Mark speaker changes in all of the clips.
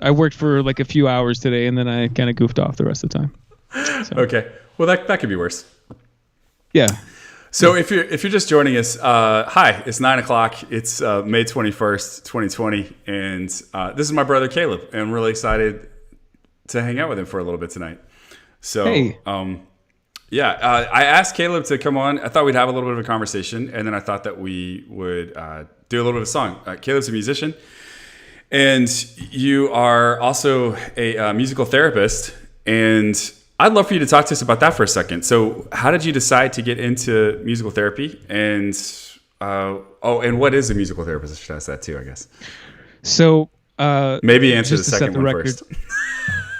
Speaker 1: I worked for like a few hours today, and then I kind of goofed off the rest of the time. So.
Speaker 2: Okay, well that could be worse.
Speaker 1: Yeah.
Speaker 2: So if you're just joining us, hi, it's 9:00. It's May 21st, 2020, and this is my brother Caleb, and I'm really excited to hang out with him for a little bit tonight. So,
Speaker 1: hey.
Speaker 2: I asked Caleb to come on. I thought we'd have a little bit of a conversation, and then I thought that we would do a little bit of a song. Caleb's a musician, and you are also a musical therapist, and I'd love for you to talk to us about that for a second. So how did you decide to get into musical therapy? And and what is a musical therapist? I should ask that too, I guess.
Speaker 1: So
Speaker 2: maybe answer the second one first.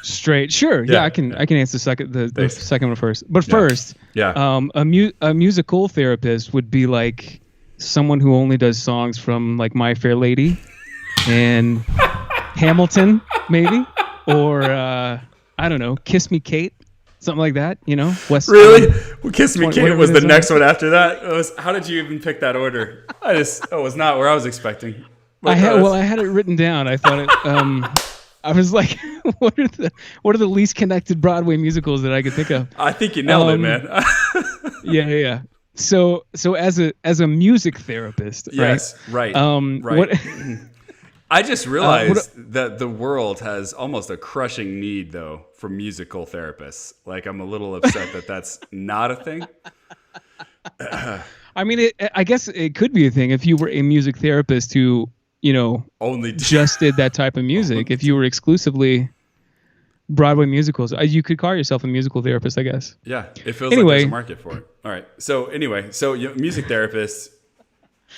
Speaker 1: Straight. Sure. Yeah, I can answer the second one first. But first, a musical therapist would be like someone who only does songs from like My Fair Lady and Hamilton, maybe, or I don't know, Kiss Me Kate. Something like that, you know?
Speaker 2: Really? Well, Kiss Me Kate was the next one after that. How did you even pick that order? It was not where I was expecting.
Speaker 1: I had it written down. I thought I was like, what are the least connected Broadway musicals that I could think of?
Speaker 2: I think you nailed it, man.
Speaker 1: Yeah. So as a music therapist,
Speaker 2: yes, right?
Speaker 1: Right.
Speaker 2: I just realized that the world has almost a crushing need, though, for musical therapists. Like, I'm a little upset that that's not a thing.
Speaker 1: I mean, I guess it could be a thing if you were a music therapist who,
Speaker 2: only
Speaker 1: just did that type of music. If you were exclusively Broadway musicals, you could call yourself a musical therapist, I guess.
Speaker 2: Yeah, it feels like there's a market for it. All right. So anyway, music therapist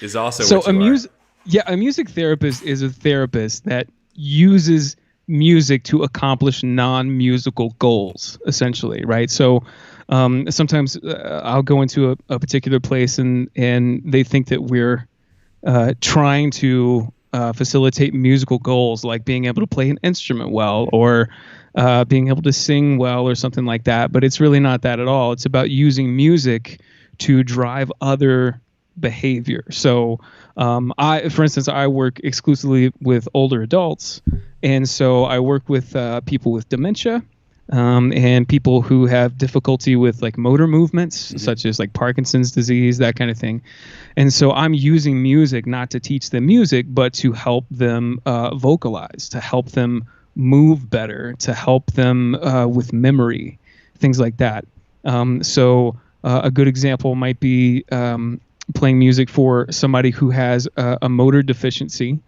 Speaker 2: is also
Speaker 1: a music therapist is a therapist that uses music to accomplish non-musical goals, essentially, right? So sometimes I'll go into a particular place and they think that we're trying to facilitate musical goals, like being able to play an instrument well or being able to sing well or something like that. But it's really not that at all. It's about using music to drive other behavior. So for instance, I work exclusively with older adults. And so I work with people with dementia and people who have difficulty with like motor movements, such as like Parkinson's disease, that kind of thing. And so I'm using music not to teach them music, but to help them vocalize, to help them move better, to help them with memory, things like that. So a good example might be playing music for somebody who has a motor deficiency.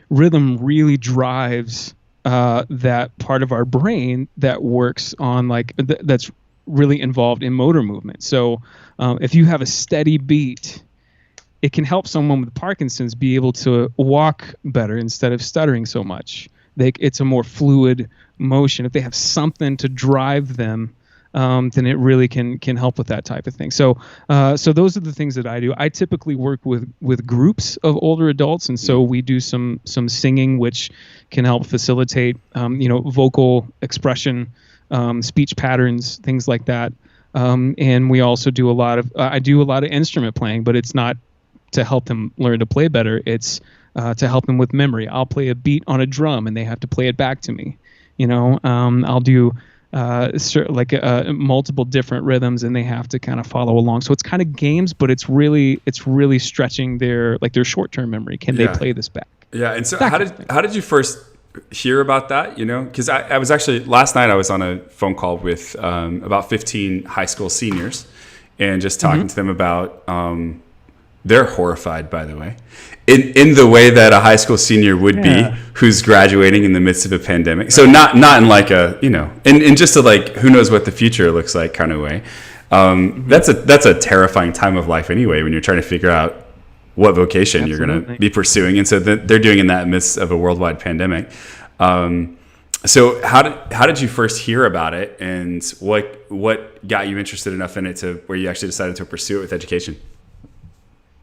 Speaker 1: Rhythm really drives that part of our brain that works on that's really involved in motor movement. So if you have a steady beat, it can help someone with Parkinson's be able to walk better instead of stuttering so much. It's a more fluid motion. If they have something to drive them, then it really can help with that type of thing. So those are the things that I do. I typically work with groups of older adults, and so we do some singing, which can help facilitate vocal expression, speech patterns, things like that. And we also do a lot of instrument playing, but it's not to help them learn to play better. It's to help them with memory. I'll play a beat on a drum, and they have to play it back to me. I'll do multiple different rhythms, and they have to kind of follow along. So it's kind of games, but it's really stretching their short-term memory. Can they play this back?
Speaker 2: Yeah. And so how did you first hear about that? Because I was actually last night I was on a phone call with about 15 high school seniors, and just talking to them about they're horrified, by the way, in the way that a high school senior would be who's graduating in the midst of a pandemic. So not in like a, in just a like, who knows what the future looks like kind of way. That's a terrifying time of life anyway, when you're trying to figure out what vocation you're going to be pursuing. And so they're doing in that midst of a worldwide pandemic. So how did you first hear about it, and what got you interested enough in it to where you actually decided to pursue it with education?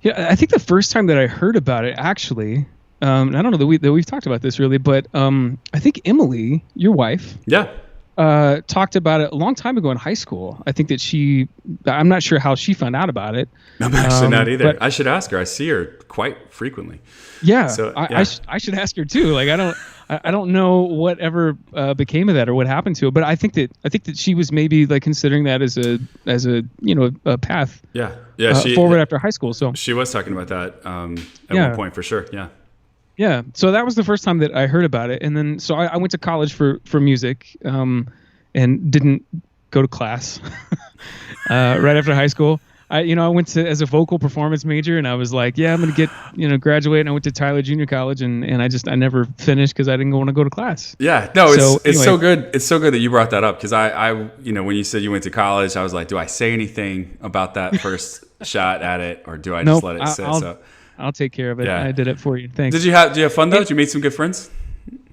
Speaker 1: Yeah, I think the first time that I heard about it, actually, I don't know that we've talked about this really, but I think Emily, your wife, talked about it a long time ago in high school. I think that I'm not sure how she found out about it.
Speaker 2: I'm actually not either.
Speaker 1: But,
Speaker 2: I should ask her. I see her quite frequently.
Speaker 1: Yeah,
Speaker 2: So,
Speaker 1: I should ask her too. Like I don't know whatever became of that or what happened to it, but I think that she was maybe like considering that as a a path.
Speaker 2: Yeah,
Speaker 1: forward after high school. So
Speaker 2: she was talking about that at one point for sure. Yeah.
Speaker 1: Yeah, so that was the first time that I heard about it, and then so I went to college for music, and didn't go to class right after high school. I went to as a vocal performance major, and I was like, yeah, I'm gonna get graduate. And I went to Tyler Junior College, and I never finished because I didn't want to go to class.
Speaker 2: Yeah, no, it's so good. It's so good that you brought that up because I when you said you went to college, I was like, do I say anything about that first shot at it, or do I just let it sit?
Speaker 1: I'll take care of it.
Speaker 2: Yeah.
Speaker 1: I did it for you. Thanks.
Speaker 2: Did you have fun though? Did you meet some good friends?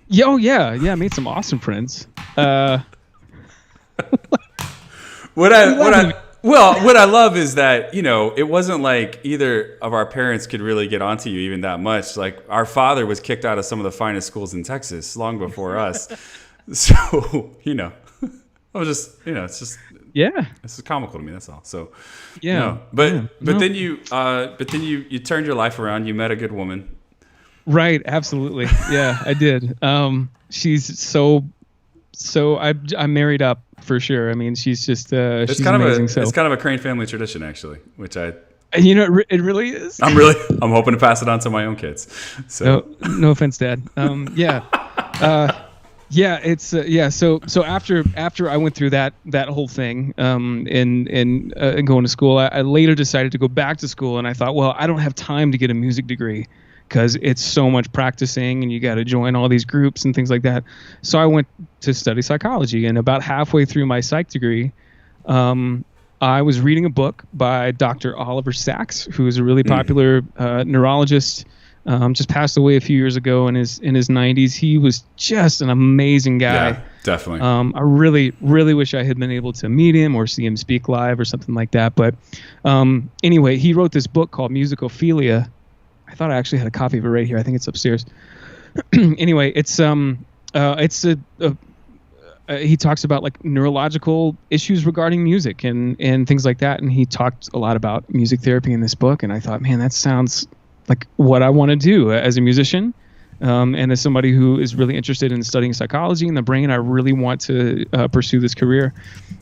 Speaker 1: Yeah, I made some awesome friends.
Speaker 2: What I love is that it wasn't like either of our parents could really get onto you even that much. Like our father was kicked out of some of the finest schools in Texas long before us. So I was just it's just.
Speaker 1: Yeah,
Speaker 2: this is comical to me. That's all. So,
Speaker 1: yeah,
Speaker 2: then you turned your life around. You met a good woman.
Speaker 1: Right. Absolutely. Yeah, I did. She's so I'm married up for sure. I mean, she's just
Speaker 2: it's
Speaker 1: she's
Speaker 2: kind
Speaker 1: amazing.
Speaker 2: It's kind of a Crane family tradition, actually, which it
Speaker 1: really is.
Speaker 2: I'm hoping to pass it on to my own kids. So
Speaker 1: no offense, Dad. Yeah, it's So after I went through that whole thing, and going to school, I later decided to go back to school, and I thought, well, I don't have time to get a music degree because it's so much practicing, and you got to join all these groups and things like that. So I went to study psychology, and about halfway through my psych degree, I was reading a book by Dr. Oliver Sacks, who is a really popular neurologist. Just passed away a few years ago in his 90s. He was just an amazing guy.
Speaker 2: Yeah, definitely.
Speaker 1: I really, really wish I had been able to meet him or see him speak live or something like that. But anyway, he wrote this book called Musicophilia. I thought I actually had a copy of it right here. I think it's upstairs. Anyway, he talks about like neurological issues regarding music and things like that. And he talked a lot about music therapy in this book. And I thought, man, that sounds like what I want to do as a musician, and as somebody who is really interested in studying psychology and the brain. I really want to pursue this career,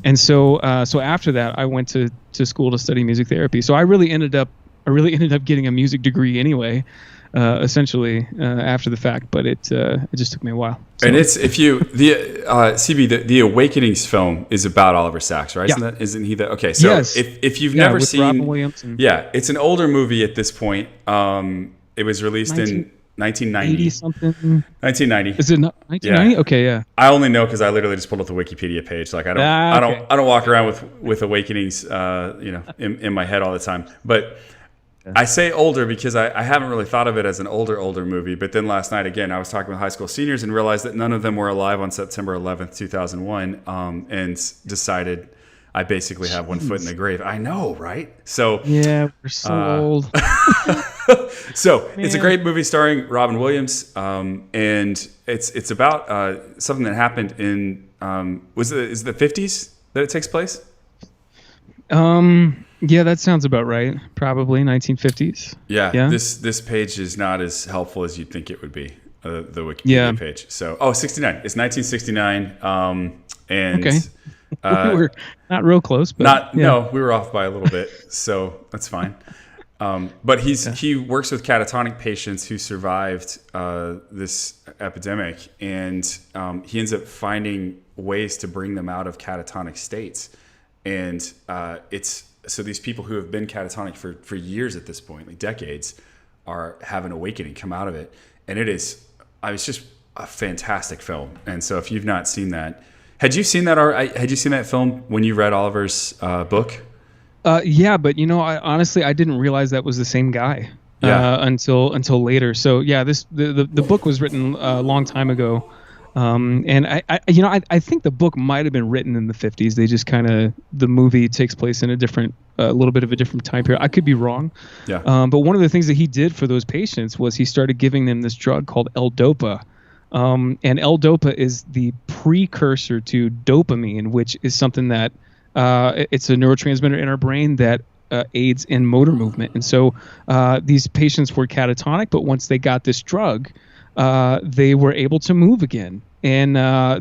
Speaker 1: and so after that, I went to school to study music therapy. So I really ended up getting a music degree anyway, essentially after the fact. But it just took me a while. So.
Speaker 2: And it's CB, the Awakenings film is about Oliver Sacks, right?
Speaker 1: Yeah.
Speaker 2: Isn't he the okay? So
Speaker 1: yes.
Speaker 2: if you've never seen
Speaker 1: Robin Williams
Speaker 2: it's an older movie at this point. It was released in 1990
Speaker 1: something.
Speaker 2: 1990.
Speaker 1: Is it not 1990? Yeah. Okay, yeah.
Speaker 2: I only know because I literally just pulled up the Wikipedia page. Like I don't walk around with Awakenings, in my head all the time, but. I say older because I haven't really thought of it as an older movie. But then last night, again, I was talking with high school seniors and realized that none of them were alive on September 11th, 2001, and decided I basically have one foot in the grave. I know, right? So
Speaker 1: yeah, we're so old.
Speaker 2: So it's a great movie starring Robin Williams, and it's about something that happened in is it the 50s that it takes place?
Speaker 1: Yeah, that sounds about right. Probably 1950s.
Speaker 2: Yeah. This page is not as helpful as you'd think it would be. The Wikipedia page. So, 69. It's 1969. And
Speaker 1: okay. We were not real close, but
Speaker 2: no, we were off by a little bit. So that's fine. But he works with catatonic patients who survived this epidemic, and he ends up finding ways to bring them out of catatonic states. And so these people who have been catatonic for years at this point, like decades, have an awakening, come out of it. And it's just a fantastic film. And so if you've not seen that, had you seen that film when you read Oliver's book?
Speaker 1: Yeah, but I honestly didn't realize that was the same guy until later. So yeah, the book was written a long time ago. And I think the book might have been written in the 50s. They just the movie takes place in a little bit of a different time period. I could be wrong.
Speaker 2: Yeah.
Speaker 1: But one of the things that he did for those patients was he started giving them this drug called L-Dopa, And L-DOPA is the precursor to dopamine, which is something that it's a neurotransmitter in our brain that aids in motor movement. And so these patients were catatonic, but once they got this drug, they were able to move again. And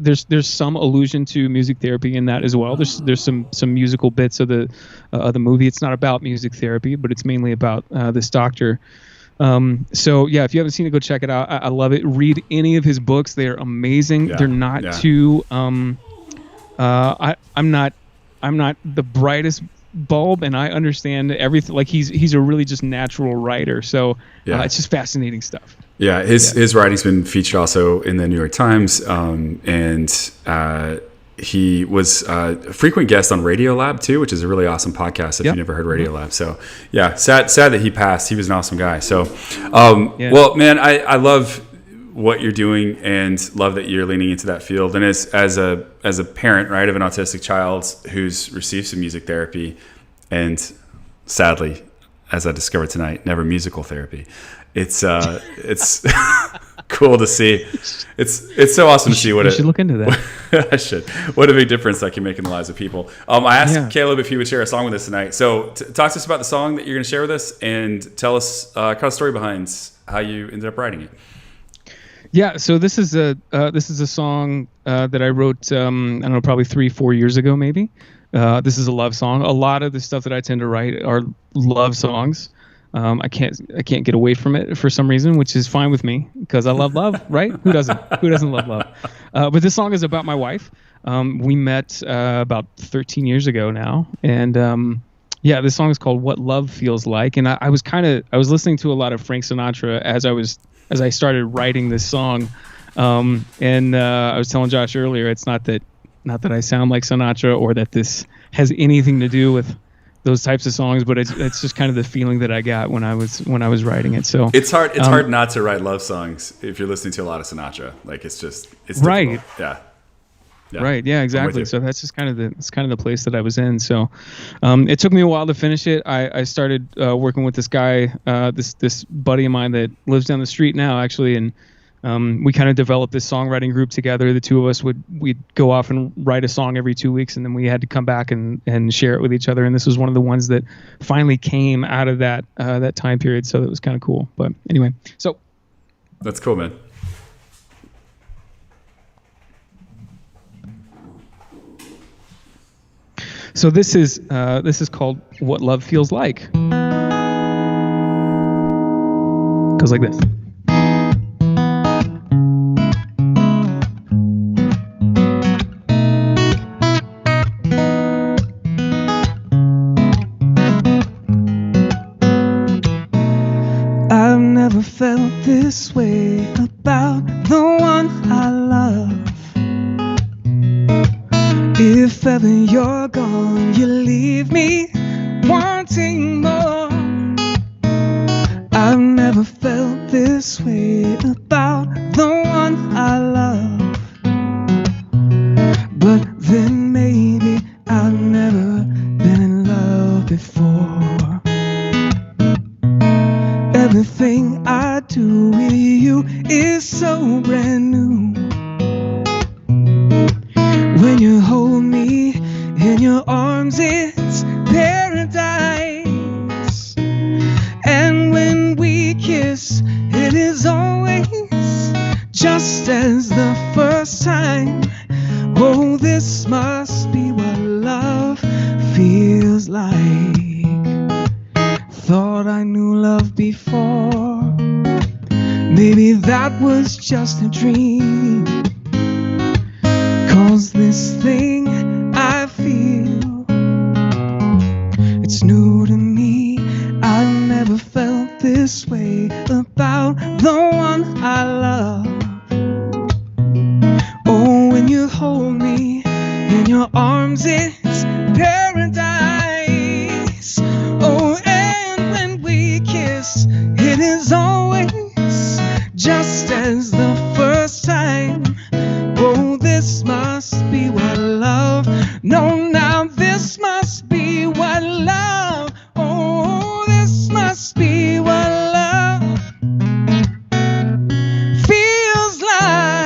Speaker 1: there's some allusion to music therapy in that as well. There's some musical bits of the movie. It's not about music therapy, but it's mainly about this doctor. So yeah, if you haven't seen it, go check it out. I love it. Read any of his books; they are amazing. They're not too. I'm not the brightest bulb, and I understand everything. Like he's a really just natural writer. So it's just fascinating stuff.
Speaker 2: Yeah, his writing's been featured also in the New York Times, and he was a frequent guest on Radiolab too, which is a really awesome podcast if you've never heard Radiolab. So yeah, sad that he passed. He was an awesome guy. So, well, man, I love what you're doing and love that you're leaning into that field. And as a parent, right, of an autistic child who's received some music therapy, and sadly, as I discovered tonight, never musical therapy. It's cool to see. It's so awesome to see what
Speaker 1: you should look into that.
Speaker 2: I should. What a big difference that can make in the lives of people. I asked Caleb if he would share a song with us tonight. So talk to us about the song that you're going to share with us, and tell us kind of story behind how you ended up writing it.
Speaker 1: Yeah, so this is a song that I wrote I don't know, probably 3-4 years ago maybe. This is a love song. A lot of the stuff that I tend to write are love songs. I can't get away from it for some reason, which is fine with me because I love love, right? Who doesn't love love? But this song is about my wife. We met about 13 years ago now, and this song is called "What Love Feels Like." And I was listening to a lot of Frank Sinatra as I started writing this song, and I was telling Josh earlier, it's not that I sound like Sinatra or that this has anything to do with those types of songs, but it's just kind of the feeling that I got when I was writing it. So
Speaker 2: it's hard not to write love songs if you're listening to a lot of Sinatra. Like it's
Speaker 1: right.
Speaker 2: Difficult. Yeah.
Speaker 1: Right. Yeah. Exactly. So that's just kind of the place that I was in. So it took me a while to finish it. I started working with this guy, this buddy of mine that lives down the street now, actually, and we kind of developed this songwriting group together. The two of us we'd go off and write a song every 2 weeks, and then we had to come back and share it with each other. And this was one of the ones that finally came out of that time period. So that was kind of cool. But anyway, so
Speaker 2: that's cool, man.
Speaker 1: So this is called "What Love Feels Like." Goes like this. I've never felt this way about the one I love. If ever you're gone, you leave me wanting more. I've never felt this way about the one I love. But then maybe I've never been in love before. Everything I do with you is so brand new. When you hold me in your arms, it's paradise. And when we kiss, it is always just as the first time. Oh, this must be what love feels like. Thought I knew love before. Maybe that was just a dream. 'Cause this thing I feel, it's new to me. I've never felt this way about the one I love. Oh, when you hold me in your arms, it's paradise. Oh, and when we kiss, it is always just as the first time. Oh, this must be what love. No, now this must be what love. Oh, this must be what love feels like.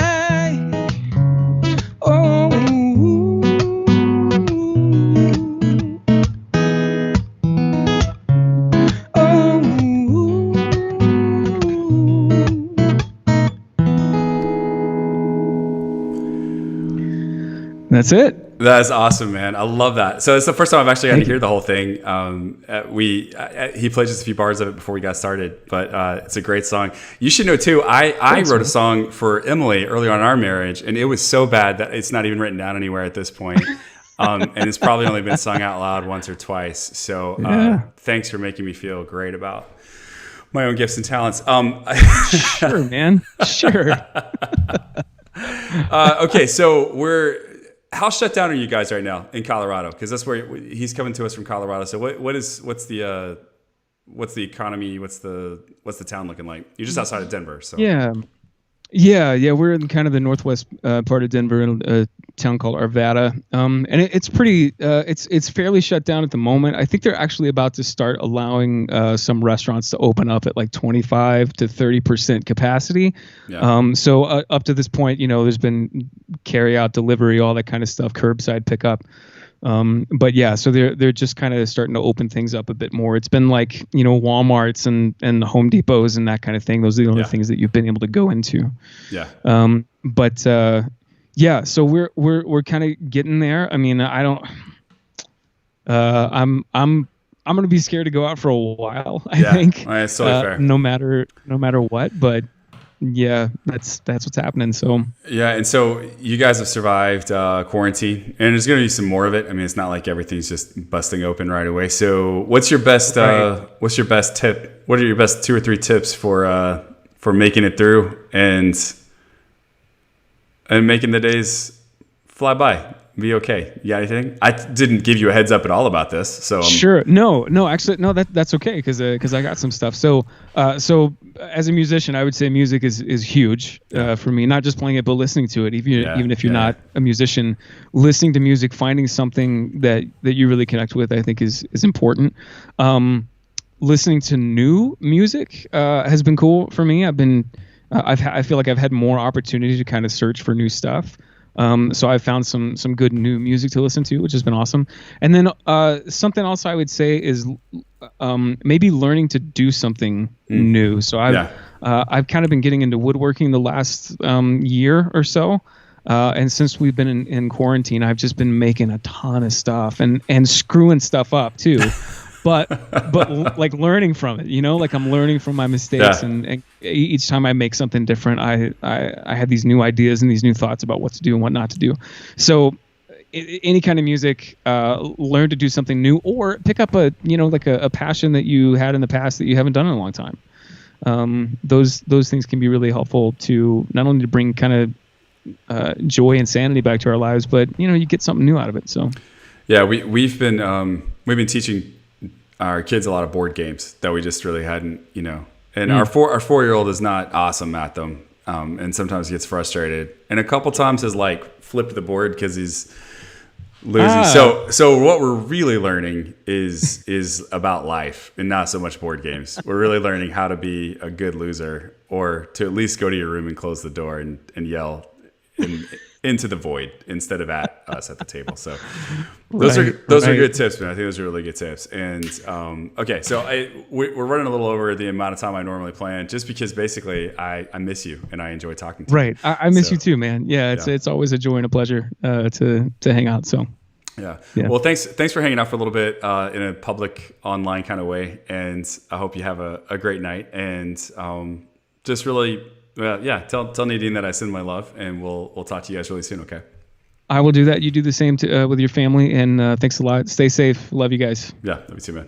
Speaker 1: That's it.
Speaker 2: That's awesome, man. I love that. So it's the first time I've actually had to hear the whole thing. He played just a few bars of it before we got started, but it's a great song. You should know too. I wrote a song for Emily early on in our marriage, and it was so bad that it's not even written down anywhere at this point. And it's probably only been sung out loud once or twice. So thanks for making me feel great about my own gifts and talents.
Speaker 1: Sure, man. Sure.
Speaker 2: Okay, so how shut down are you guys right now in Colorado? Because that's where he's coming to us from Colorado. So what's the economy? What's the town looking like? You're just outside of Denver. So
Speaker 1: Yeah. We're in kind of the northwest part of Denver, in a town called Arvada, and it's pretty. It's fairly shut down at the moment. I think they're actually about to start allowing some restaurants to open up at like 25 to 30% capacity. Yeah. So up to this point, there's been carry out, delivery, all that kind of stuff, curbside pickup. But yeah, so they're just kind of starting to open things up a bit more. It's been like, Walmarts and Home Depots and that kind of thing. Those are the only things that you've been able to go into.
Speaker 2: Yeah.
Speaker 1: Yeah, so we're kind of getting there. I mean, I don't. I'm going to be scared to go out for a while. I think.
Speaker 2: That's totally fair.
Speaker 1: No matter what, but yeah, that's what's happening. So
Speaker 2: yeah, and so you guys have survived quarantine, and there's going to be some more of it. I mean, it's not like everything's just busting open right away. So what's your best tip? What are your best 2 or 3 tips for making it through and making the days fly by, be okay? You got anything? I didn't give you a heads up at all about this, so
Speaker 1: sure. No, actually, no. That's okay because I got some stuff. So as a musician, I would say music is huge for me. Not just playing it, but listening to it. Even if you're not a musician, listening to music, finding something that you really connect with, I think is important. Listening to new music has been cool for me. I feel like I've had more opportunity to kind of search for new stuff. So I've found some good new music to listen to, which has been awesome. And then something else I would say is maybe learning to do something new. So I've kind of been getting into woodworking the last year or so. And since we've been in quarantine, I've just been making a ton of stuff and screwing stuff up too. But like learning from it, like I'm learning from my mistakes, and each time I make something different, I have these new ideas and these new thoughts about what to do and what not to do. So any kind of music, learn to do something new, or pick up a passion that you had in the past that you haven't done in a long time. Those things can be really helpful to not only to bring kind of joy and sanity back to our lives, but you get something new out of it. So
Speaker 2: yeah, we've been teaching our kids a lot of board games that we just really hadn't, and our 4-year-old is not awesome at them. And sometimes he gets frustrated, and a couple times has like flipped the board because he's losing. So what we're really learning is about life and not so much board games. We're really learning how to be a good loser, or to at least go to your room and close the door and yell into the void instead of at us at the table. So those are good tips, man. I think those are really good tips. And okay, so we're running a little over the amount of time I normally plan, just because basically I miss you and I enjoy talking to you.
Speaker 1: Right, I miss you too, man. Yeah, it's always a joy and a pleasure to hang out. So
Speaker 2: yeah. Well, thanks for hanging out for a little bit in a public online kind of way, and I hope you have a great night. And just really. Tell Nadine that I send my love, and we'll talk to you guys really soon, okay?
Speaker 1: I will do that. You do the same with your family, and thanks a lot. Stay safe. Love you guys.
Speaker 2: Yeah, love you too, man.